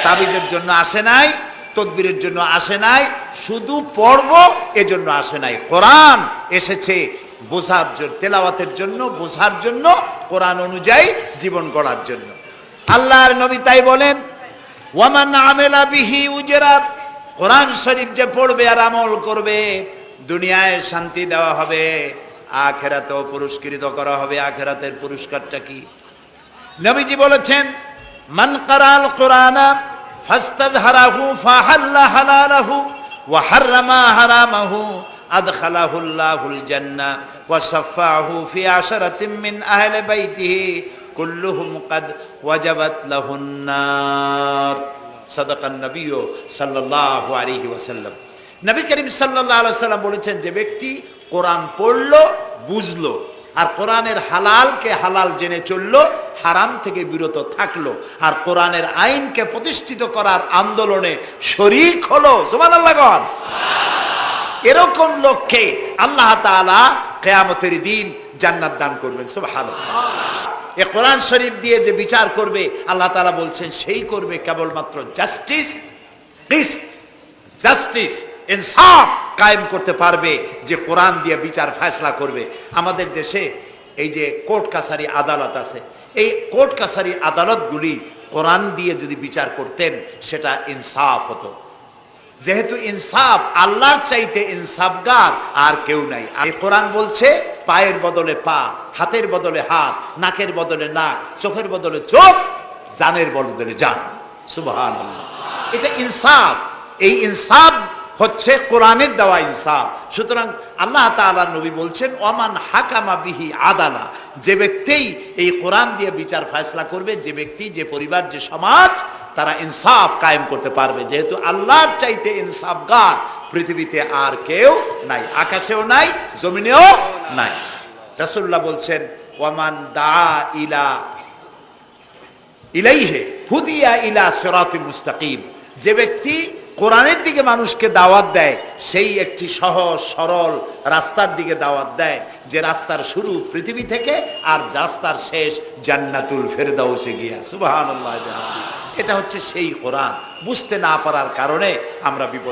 তাবিজের জন্য আসে নাই, তদবিরের জন্য আসে নাই, শুধু পড়ব এজন্য আসে নাই। কোরআন এসেছে বোঝার জন্য, তেলাওয়াতের জন্য, বোঝার জন্য, কোরআন অনুযায়ী জীবন গড়ার জন্য। আল্লাহর নবী তাই বলেন, ওয়ামান আমেলা বিহি উজরা, কোরআন শরীফ যে পড়বে আর আমল করবে, দুনিয়ায় শান্তি দেওয়া হবে, আখিরাতেও পুরস্কৃত করা হবে। আখিরাতের পুরস্কারটা কি? নবীজি বলেছেন, মান কারাল কোরআনা ফাস্তাজহারাহু ফাহাল্লা হালালাহু ওয়া হাররামা হারামাহু আদখালাহুল্লাহুল জান্নাহ ওয়া শাফাআহু ফি আশরাতিন মিন আহলি বাইতিহি কুল্লুহুম কাদ ওয়াজাবাত লাহুন নার। সাদাকান নবী সাল্লাল্লাহু আলাইহি ওয়াসাল্লাম। নবী করিম সাল্লাল্লাহু আলাইহি ওয়াসাল্লাম বলেছেন, যে ব্যক্তি কোরআন পড়লো, বুঝলো, আর কোরআনের হালালকে হালাল জেনে চললো, হারাম থেকে বিরত থাকলো, আর কোরআনের আইনকে প্রতিষ্ঠিত করার আন্দোলনে শরীক হলো, সুবহানাল্লাহ গণ, এরকম লোককে আল্লাহ তাআলা কিয়ামতের দিন জান্নাত দান করবেন। সুবহানাল্লাহ। এই কোরআন শরীফ দিয়ে যে বিচার করবে, আল্লাহ তাআলা বলছেন সেই করবে কেবলমাত্র জাস্টিস, কিসত, জাস্টিস, ইনসাফ কায়েম করতে পারবে, যে কোরআন দিয়ে বিচার ফয়সালা করবে। আমাদের দেশে এই যে কোর্ট কাছারি আদালত আছে, এই কোর্ট কাছারি আদালতগুলি কোরআন দিয়ে যদি বিচার করতেন, সেটা ইনসাফ হতো। যেহেতু ইনসাফ, আল্লাহর চাইতে ইনসাফগার আর কেউ নাই। এই কোরআন বলছে, পায়ের বদলে পা, হাতের বদলে হাত, নাকের বদলে নাক, চোখের বদলে চোখ, জানের বদলে জান। সুবহানাল্লাহ। এটা ইনসাফ। এই ইনসাফ হচ্ছে কোরআনের দেওয়া ইনসাফ। সুতরাং আল্লাহ তাআলা নবী বলছেন, ওমান হাকামা বিহি আদালা, যে ব্যক্তি এই কোরআন দিয়ে বিচার ফয়সালা করবে, যে ব্যক্তি, যে পরিবার, যে সমাজ, তারা ইনসাফ কায়েম করতে পারবে। যেহেতু আল্লাহর চাইতে ইনসাফগার পৃথিবীতে আর কেউ নাই, আকাশেও নাই, জমিনেও নাই। রাসূলুল্লাহ বলছেন, ওয়ামান দা ইলাইহি হুদিয়া ইলা সিরাতিল মুস্তাকিম, যে ব্যক্তি কোরআনের দিকে মানুষকে দাওয়াত দেয়, সেই একটি সহজ সরল রাস্তার দিকে দাওয়াত দেয়, যে রাস্তার শুরু পৃথিবী থেকে, আর রাস্তার শেষ জান্নাতুল ফেরদাউসে গিয়া। সুবহানাল্লাহ। এটা হচ্ছে সেই কোরআন। বুঝতে না পারার কারণে আমরা বিপদ